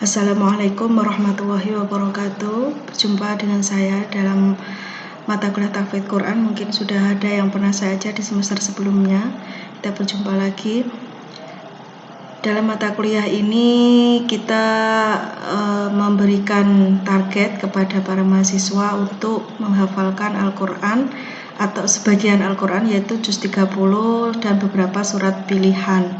Assalamualaikum warahmatullahi wabarakatuh. Berjumpa dengan saya dalam mata kuliah tahfidz Quran. Mungkin sudah ada yang pernah saya ajar di semester sebelumnya. Kita berjumpa lagi. Dalam mata kuliah ini kita memberikan target kepada para mahasiswa untuk menghafalkan Al-Quran atau sebagian Al-Quran, yaitu juz 30 dan beberapa surat pilihan.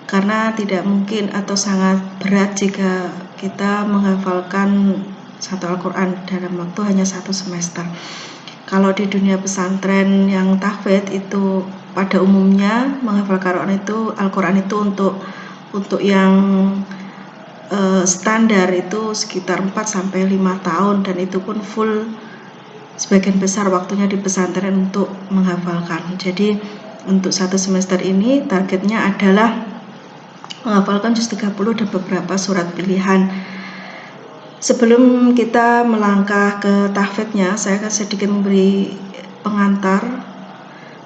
Karena tidak mungkin atau sangat berat jika kita menghafalkan satu Al-Quran dalam waktu hanya 1 semester. Kalau di dunia pesantren yang tahfidz itu pada umumnya menghafalkan Al-Quran itu untuk yang standar itu sekitar 4-5 tahun, dan itu pun full sebagian besar waktunya di pesantren untuk menghafalkan. Jadi untuk 1 semester ini targetnya adalah menghafalkan juz 30 dan beberapa surat pilihan. Sebelum kita melangkah ke tahfidznya, saya akan sedikit memberi pengantar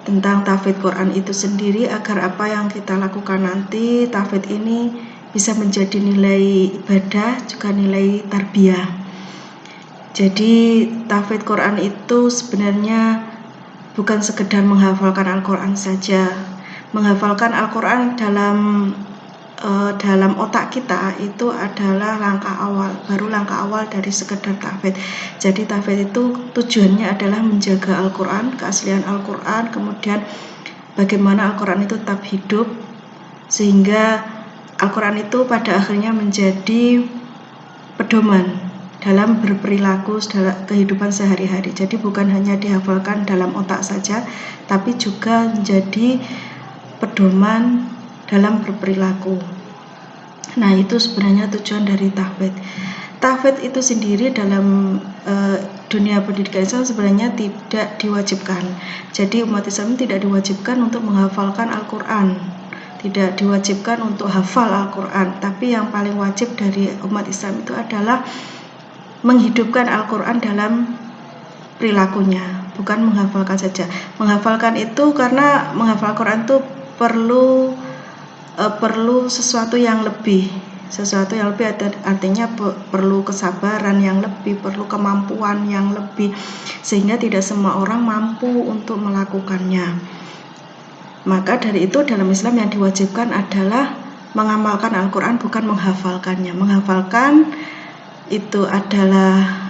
tentang tahfidz Quran itu sendiri, agar apa yang kita lakukan nanti tahfidz ini bisa menjadi nilai ibadah, juga nilai tarbiyah. Jadi tahfidz Quran itu sebenarnya bukan sekedar menghafalkan Al-Quran saja. Menghafalkan Al-Quran dalam otak kita itu adalah baru langkah awal dari sekedar tahfidz. Jadi tahfidz itu tujuannya adalah menjaga Al-Quran, keaslian Al-Quran, kemudian bagaimana Al-Quran itu tetap hidup, sehingga Al-Quran itu pada akhirnya menjadi pedoman dalam berperilaku dalam kehidupan sehari-hari. Jadi bukan hanya dihafalkan dalam otak saja, tapi juga menjadi pedoman dalam berperilaku. Nah, itu sebenarnya tujuan dari tahfidz. Tahfidz itu sendiri dalam dunia pendidikan Islam sebenarnya tidak diwajibkan. Jadi umat Islam tidak diwajibkan untuk menghafalkan Al-Quran, tidak diwajibkan untuk hafal Al-Quran. Tapi yang paling wajib dari umat Islam itu adalah menghidupkan Al-Quran dalam perilakunya, bukan menghafalkan saja. Menghafalkan itu karena menghafal Al-Quran itu perlu sesuatu yang lebih artinya perlu kesabaran yang lebih, perlu kemampuan yang lebih, sehingga tidak semua orang mampu untuk melakukannya. Maka dari itu dalam Islam yang diwajibkan adalah mengamalkan Al-Quran, bukan menghafalkannya. Menghafalkan itu adalah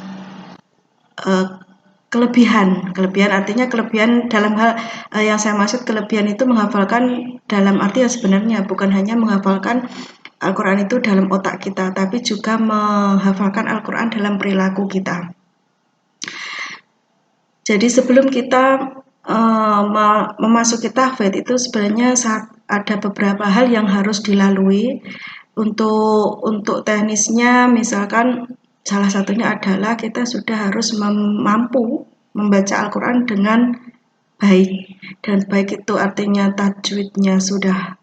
kelebihan artinya kelebihan dalam hal yang saya maksud kelebihan itu menghafalkan dalam arti yang sebenarnya bukan hanya menghafalkan Al-Quran itu dalam otak kita, tapi juga menghafalkan Al-Quran dalam perilaku kita. Jadi sebelum kita memasuki tahfidz itu sebenarnya ada beberapa hal yang harus dilalui. Untuk teknisnya, misalkan salah satunya adalah kita sudah harus mampu membaca Al-Quran dengan baik. Dan baik itu artinya tajwidnya sudah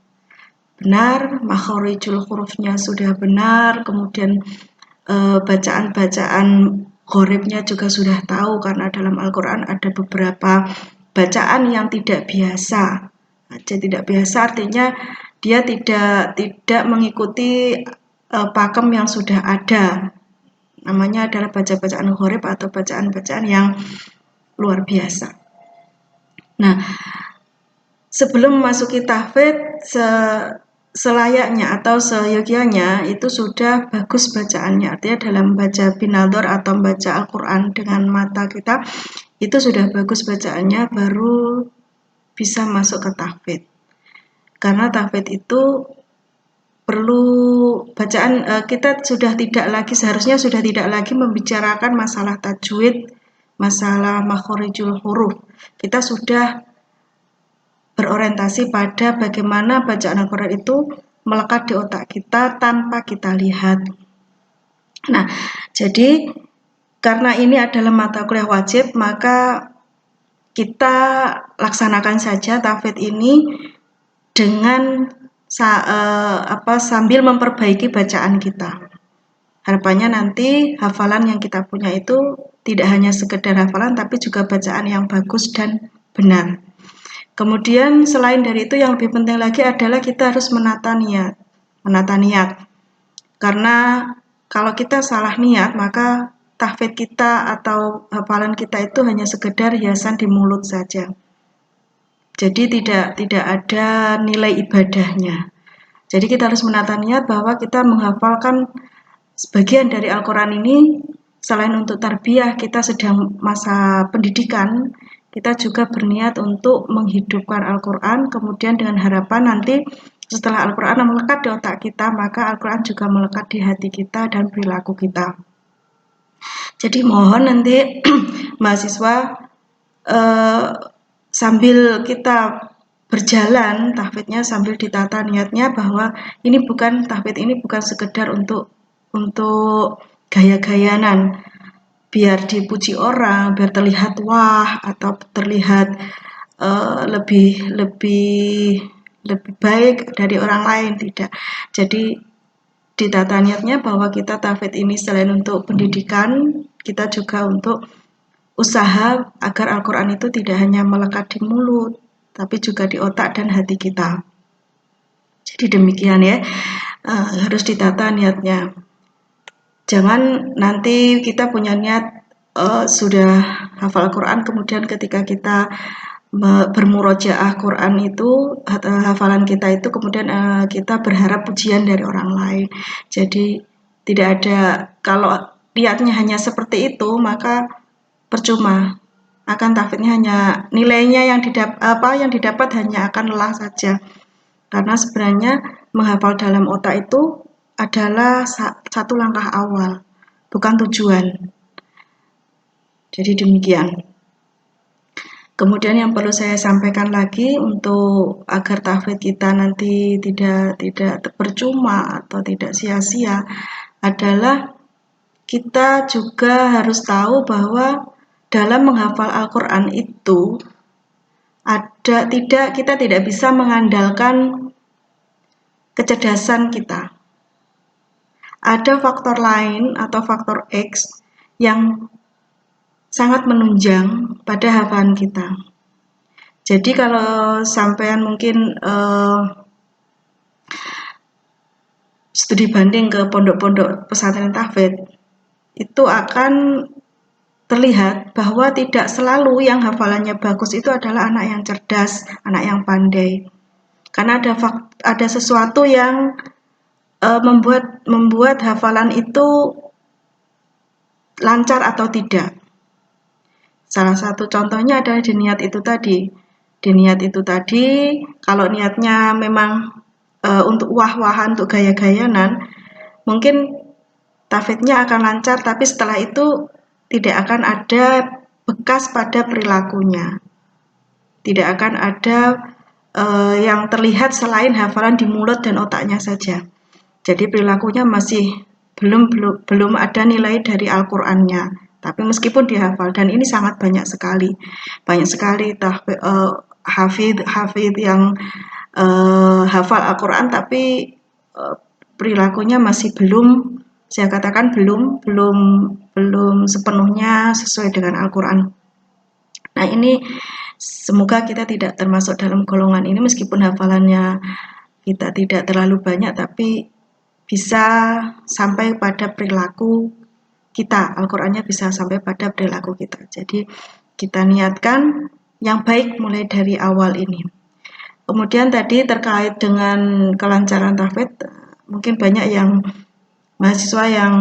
benar, makharijul hurufnya sudah benar, kemudian bacaan-bacaan gharibnya juga sudah tahu, karena dalam Al-Quran ada beberapa bacaan yang tidak biasa. Jadi tidak biasa artinya dia tidak mengikuti pakem yang sudah ada. Namanya adalah bacaan gharib atau bacaan-bacaan yang luar biasa. Nah, sebelum memasuki tahfidz, selayaknya atau seyogyanya itu sudah bagus bacaannya, artinya dalam baca binadhar atau membaca Al-Quran dengan mata kita itu sudah bagus bacaannya, baru bisa masuk ke tahfidz. Karena tahfidz itu perlu bacaan, kita seharusnya sudah tidak lagi membicarakan masalah tajwid, masalah makharijul huruf. Kita sudah berorientasi pada bagaimana bacaan Al-Quran itu melekat di otak kita tanpa kita lihat. Nah, jadi karena ini adalah mata kuliah wajib, maka kita laksanakan saja tahfidz ini dengan sambil memperbaiki bacaan kita. Harapannya nanti hafalan yang kita punya itu tidak hanya sekedar hafalan, tapi juga bacaan yang bagus dan benar. Kemudian selain dari itu yang lebih penting lagi adalah kita harus menata niat. Karena kalau kita salah niat, maka tahfidz kita atau hafalan kita itu hanya sekedar hiasan di mulut saja. Jadi tidak ada nilai ibadahnya. Jadi kita harus menata niat bahwa kita menghafalkan sebagian dari Al-Quran ini selain untuk tarbiyah, kita sedang masa pendidikan, kita juga berniat untuk menghidupkan Al-Quran, kemudian dengan harapan nanti setelah Al-Quran melekat di otak kita, maka Al-Quran juga melekat di hati kita dan perilaku kita. Jadi mohon nanti mahasiswa sambil kita berjalan tahfidznya sambil ditata niatnya bahwa ini bukan tahfidz ini bukan sekedar untuk gaya-gayanan biar dipuji orang, biar terlihat wah atau terlihat lebih baik dari orang lain, tidak. Jadi ditata niatnya bahwa kita tahfidz ini selain untuk pendidikan, kita juga untuk usaha agar Al-Quran itu tidak hanya melekat di mulut, tapi juga di otak dan hati kita. Jadi demikian ya, harus ditata niatnya. Jangan nanti kita punya niat sudah hafal Al-Quran, kemudian ketika kita bermurojaah Quran itu, hafalan kita itu kemudian kita berharap pujian dari orang lain. Jadi tidak ada, kalau niatnya hanya seperti itu, maka percuma. Akan tahfidznya hanya nilainya yang didapat hanya akan lelah saja. Karena sebenarnya menghafal dalam otak itu adalah satu langkah awal, bukan tujuan. Jadi demikian. Kemudian yang perlu saya sampaikan lagi untuk agar tahfidz kita nanti tidak percuma atau tidak sia-sia adalah kita juga harus tahu bahwa dalam menghafal Al-Quran itu kita tidak bisa mengandalkan kecerdasan kita. Ada faktor lain atau faktor X yang sangat menunjang pada hafalan kita. Jadi kalau sampean mungkin studi banding ke pondok-pondok pesantren tahfidz, itu akan terlihat bahwa tidak selalu yang hafalannya bagus itu adalah anak yang cerdas, anak yang pandai. Karena ada sesuatu yang membuat hafalan itu lancar atau tidak. Salah satu contohnya adalah di niat itu tadi. Di niat itu tadi, kalau niatnya memang untuk wah-wahan, untuk gaya-gayanan, mungkin tahfidznya akan lancar, tapi setelah itu tidak akan ada bekas pada perilakunya. Tidak akan ada yang terlihat selain hafalan di mulut dan otaknya saja. Jadi perilakunya masih belum ada nilai dari Al-Qur'annya. Tapi meskipun dihafal, dan ini sangat banyak sekali hafidh yang hafal Al-Qur'an tapi perilakunya masih belum, saya katakan belum sepenuhnya sesuai dengan Al-Qur'an. Nah, ini semoga kita tidak termasuk dalam golongan ini, meskipun hafalannya kita tidak terlalu banyak, tapi bisa sampai pada perilaku kita. Al-Qur'annya bisa sampai pada perilaku kita. Jadi kita niatkan yang baik mulai dari awal ini. Kemudian tadi terkait dengan kelancaran tahfidz, mungkin banyak yang mahasiswa yang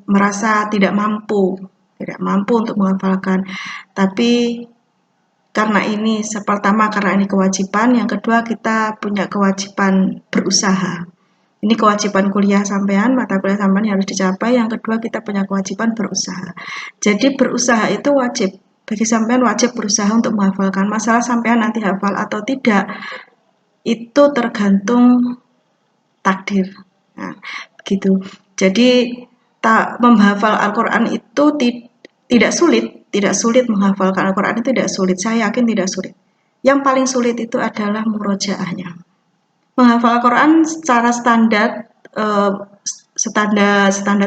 merasa tidak mampu untuk menghafalkan. Tapi karena ini pertama karena ini kewajiban, yang kedua kita punya kewajiban berusaha. Ini kewajiban kuliah sampean, mata kuliah sampean harus dicapai. Yang kedua kita punya kewajiban berusaha. Jadi berusaha itu wajib. Bagi sampean wajib berusaha untuk menghafalkan. Masalah sampean nanti hafal atau tidak, itu tergantung takdir. Nah, begitu. Jadi menghafal Al-Quran itu tidak sulit menghafalkan Al-Quran itu tidak sulit. Saya yakin tidak sulit. Yang paling sulit itu adalah murojaahnya. Menghafal Al-Quran secara standar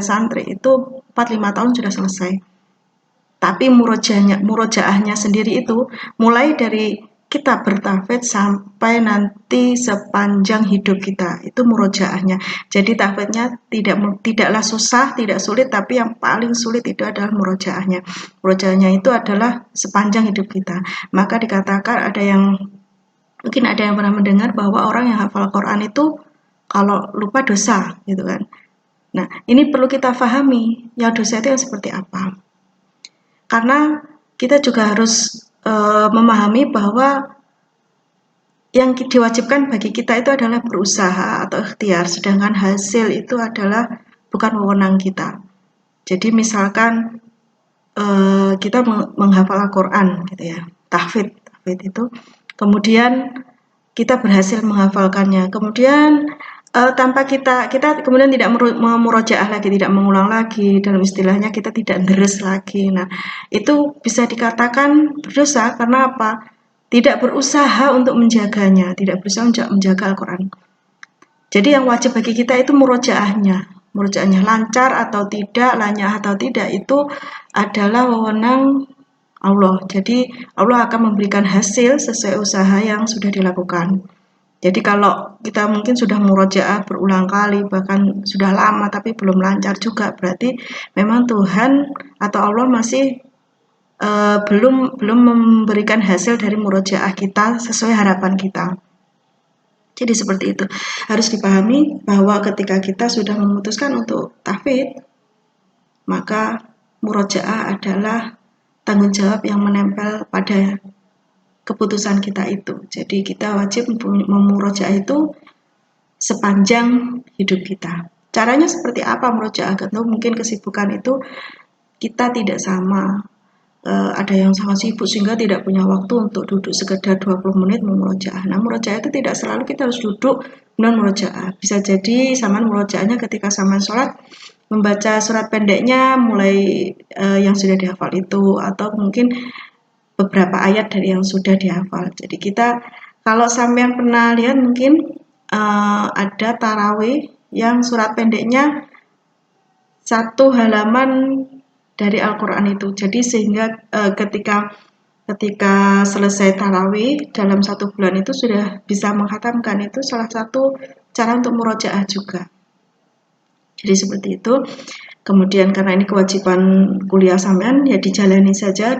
santri itu 4-5 tahun sudah selesai. Tapi murojaahnya sendiri itu mulai dari kita bertahfidz sampai nanti sepanjang hidup kita. Itu murojaahnya. Jadi tahfidznya tidaklah susah, tidak sulit, tapi yang paling sulit itu adalah murojaahnya. Murojaahnya itu adalah sepanjang hidup kita. Maka dikatakan mungkin ada yang pernah mendengar bahwa orang yang hafal Quran itu kalau lupa dosa, gitu kan. Nah, ini perlu kita pahami, ya dosa itu yang seperti apa. Karena kita juga harus memahami bahwa yang diwajibkan bagi kita itu adalah berusaha atau ikhtiar, sedangkan hasil itu adalah bukan wewenang kita. Jadi misalkan kita menghafal Al-Quran gitu ya, tahfidz itu, kemudian kita berhasil menghafalkannya, kemudian tanpa kita kemudian tidak memurojaah lagi, tidak mengulang lagi, dalam istilahnya kita tidak deres lagi. Nah, itu bisa dikatakan berdosa karena apa? Tidak berusaha untuk menjaganya, tidak berusaha untuk menjaga Al-Quran. Jadi yang wajib bagi kita itu murojaahnya lancar atau tidak, lanyah atau tidak, itu adalah wewenang Allah. Jadi Allah akan memberikan hasil sesuai usaha yang sudah dilakukan. Jadi kalau kita mungkin sudah murojaah berulang kali, bahkan sudah lama tapi belum lancar juga, berarti memang Tuhan atau Allah masih belum memberikan hasil dari murojaah kita sesuai harapan kita. Jadi seperti itu. Harus dipahami bahwa ketika kita sudah memutuskan untuk tahfidz, maka murojaah adalah tanggung jawab yang menempel pada keputusan kita itu. Jadi kita wajib memurojaah itu sepanjang hidup kita. Caranya seperti apa murojaah? Tentu mungkin kesibukan itu kita tidak sama. Ada yang sangat sibuk sehingga tidak punya waktu untuk duduk sekedar 20 menit memurojaah. Nah, murojaah itu tidak selalu kita harus duduk non murojaah. Bisa jadi samaan murojaahnya ketika samaan sholat membaca surat pendeknya mulai yang sudah dihafal itu, atau mungkin beberapa ayat dari yang sudah dihafal. Jadi kita kalau sampean pernah lihat mungkin ada tarawih yang surat pendeknya 1 halaman dari Al-Quran itu. Jadi sehingga ketika selesai tarawih dalam 1 bulan itu sudah bisa menghatamkan, itu salah satu cara untuk murojaah juga. Jadi seperti itu. Kemudian karena ini kewajiban kuliah sampean, ya dijalani saja,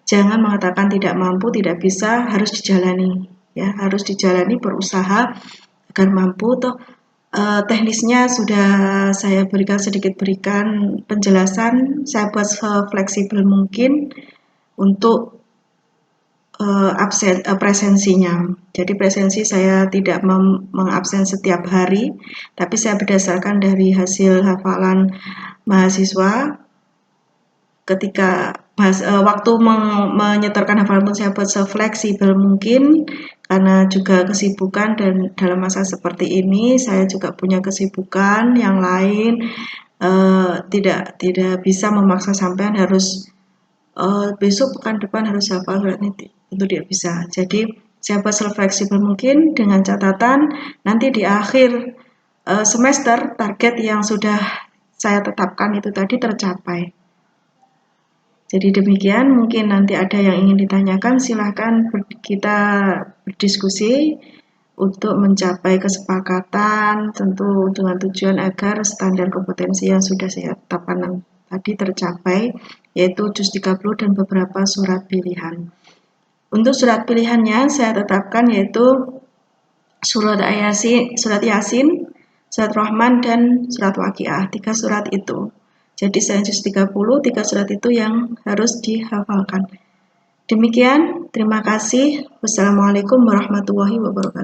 jangan mengatakan tidak mampu, tidak bisa, harus dijalani. Ya, harus dijalani, berusaha agar mampu. Toh teknisnya sudah saya berikan penjelasan, saya buat sefleksibel mungkin untuk presensinya. Jadi presensi saya tidak mengabsen setiap hari, tapi saya berdasarkan dari hasil hafalan mahasiswa. Ketika waktu menyetorkan hafalan pun saya buat sefleksibel mungkin, karena juga kesibukan dan dalam masa seperti ini saya juga punya kesibukan yang lain, tidak bisa memaksa sampean harus besok pekan depan harus hafal surat ini, itu tidak bisa. Jadi saya buat sefleksibel mungkin dengan catatan nanti di akhir semester target yang sudah saya tetapkan itu tadi tercapai. Jadi demikian, mungkin nanti ada yang ingin ditanyakan, silahkan kita berdiskusi untuk mencapai kesepakatan, tentu dengan tujuan agar standar kompetensi yang sudah saya tetapkan tadi tercapai, yaitu juz 30 dan beberapa surat pilihan. Untuk surat pilihannya saya tetapkan yaitu surat Yasin, surat Rahman, dan surat Waqiah, 3 surat itu. Jadi saya juz 30, 3 surat itu yang harus dihafalkan. Demikian, terima kasih. Wassalamualaikum warahmatullahi wabarakatuh.